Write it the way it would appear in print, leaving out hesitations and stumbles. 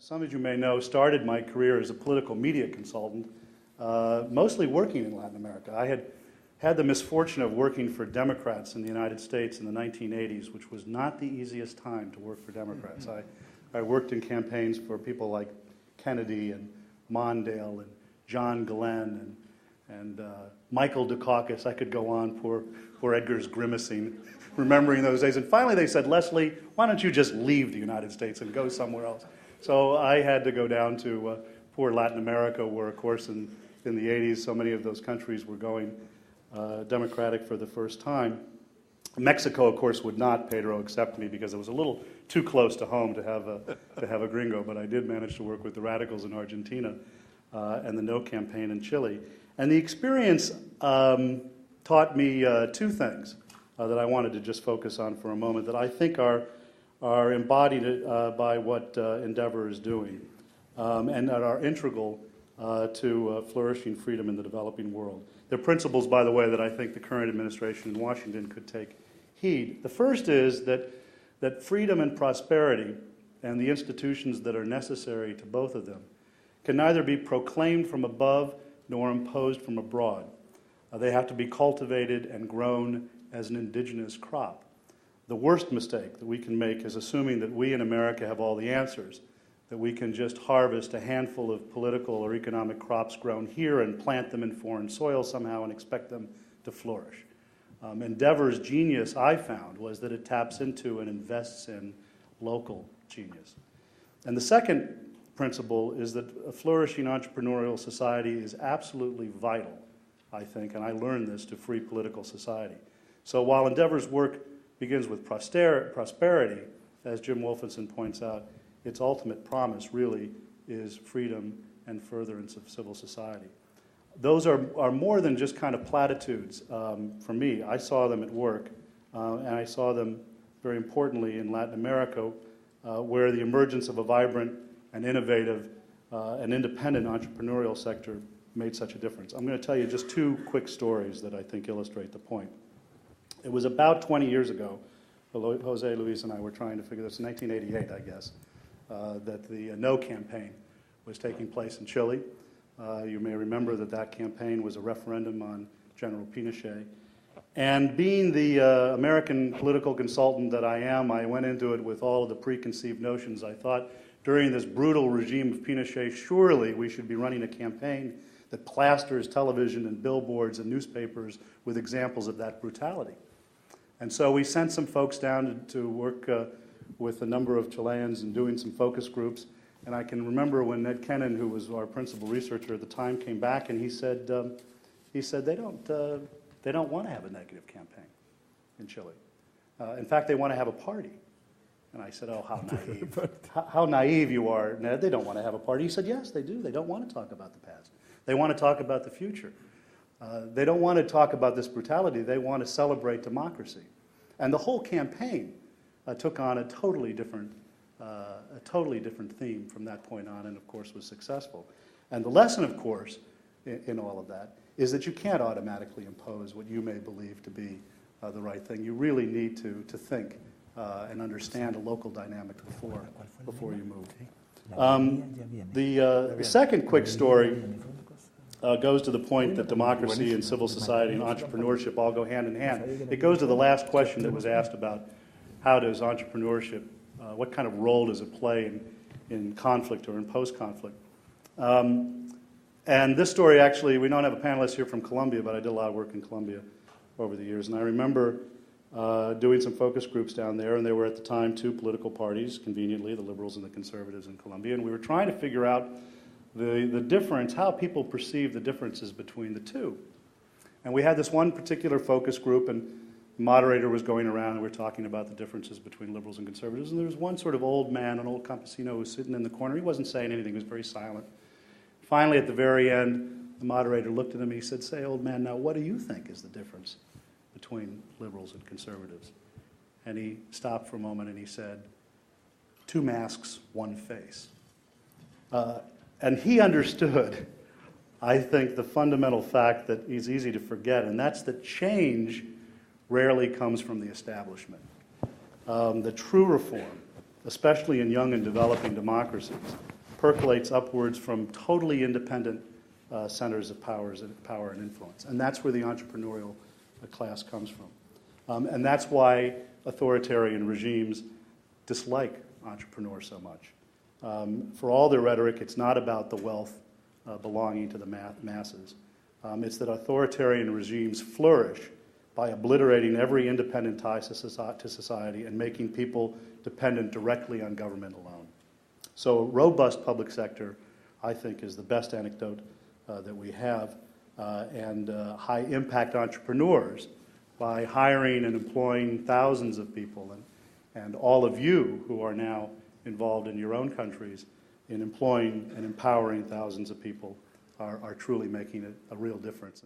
some of you may know, started my career as a political media consultant, mostly working in Latin America. I had the misfortune of working for Democrats in the United States in the 1980s, which was not the easiest time to work for Democrats. I worked in campaigns for people like Kennedy and Mondale and John Glenn and Michael Dukakis. I could go on, poor Edgar's grimacing, remembering those days. And finally they said, Leslie, why don't you just leave the United States and go somewhere else? So I had to go down to poor Latin America, where, of course, in the 80s, so many of those countries were going Democratic for the first time. Mexico, of course, would not, Pedro, accept me because it was a little too close to home to have a gringo, but I did manage to work with the radicals in Argentina and the No campaign in Chile. And the experience taught me two things that I wanted to just focus on for a moment that I think are embodied by what Endeavor is doing and that are integral to flourishing freedom in the developing world. They're principles, by the way, that I think the current administration in Washington could take heed. The first is that freedom and prosperity and the institutions that are necessary to both of them can neither be proclaimed from above nor imposed from abroad. They have to be cultivated and grown as an indigenous crop. The worst mistake that we can make is assuming that we in America have all the answers, that we can just harvest a handful of political or economic crops grown here and plant them in foreign soil somehow and expect them to flourish. Endeavor's genius, I found, was that it taps into and invests in local genius. And the second principle is that a flourishing entrepreneurial society is absolutely vital, I think, and I learned this, to free political society. So while Endeavor's work begins with prosperity, as Jim Wolfenson points out, its ultimate promise really is freedom and furtherance of civil society. Those are more than just kind of platitudes for me. I saw them at work, and I saw them very importantly in Latin America, where the emergence of a vibrant and innovative and independent entrepreneurial sector made such a difference. I'm going to tell you just two quick stories that I think illustrate the point. It was about 20 years ago, Jose Luis and I were trying to figure this, in 1988, I guess, that the No campaign was taking place in Chile. You may remember that campaign was a referendum on General Pinochet. And being the American political consultant that I am, I went into it with all of the preconceived notions. I thought during this brutal regime of Pinochet, surely we should be running a campaign that plasters television and billboards and newspapers with examples of that brutality. And so we sent some folks down to work with a number of Chileans and doing some focus groups. And I can remember when Ned Kennan, who was our principal researcher at the time, came back and he said they don't want to have a negative campaign in Chile. In fact, they want to have a party. And I said, oh, how naive. How naive you are, Ned. They don't want to have a party. He said, yes, they do. They don't want to talk about the past. They want to talk about the future. They don't want to talk about this brutality. They want to celebrate democracy. And the whole campaign took on a totally different theme from that point on, and of course was successful. And the lesson, of course, in all of that is that you can't automatically impose what you may believe to be the right thing. You really need to think and understand a local dynamic before you move. The second quick story goes to the point that democracy and civil society and entrepreneurship all go hand in hand. It goes to the last question that was asked about how does entrepreneurship, what kind of role does it play in conflict or in post-conflict. And this story actually, we don't have a panelist here from Colombia, but I did a lot of work in Colombia over the years. And I remember doing some focus groups down there, and there were at the time two political parties, conveniently, the liberals and the conservatives in Colombia, and we were trying to figure out the difference, how people perceive the differences between the two. And we had this one particular focus group, and the moderator was going around, and we were talking about the differences between liberals and conservatives, and there was one sort of old man, an old campesino, who was sitting in the corner. He wasn't saying anything, he was very silent. Finally, at the very end, the moderator looked at him and he said, say, old man, now what do you think is the difference between liberals and conservatives? And he stopped for a moment and he said, two masks, one face. And he understood, I think, the fundamental fact that is easy to forget, and that's that change rarely comes from the establishment. The true reform especially in young and developing democracies, percolates upwards from totally independent centers of power and influence. And that's where the entrepreneurial class comes from. And that's why authoritarian regimes dislike entrepreneurs so much. For all their rhetoric, it's not about the wealth belonging to the masses. It's that authoritarian regimes flourish by obliterating every independent tie to society and making people dependent directly on government alone. So a robust public sector, I think, is the best anecdote that we have, and high-impact entrepreneurs by hiring and employing thousands of people, and all of you who are now involved in your own countries in employing and empowering thousands of people are truly making a real difference.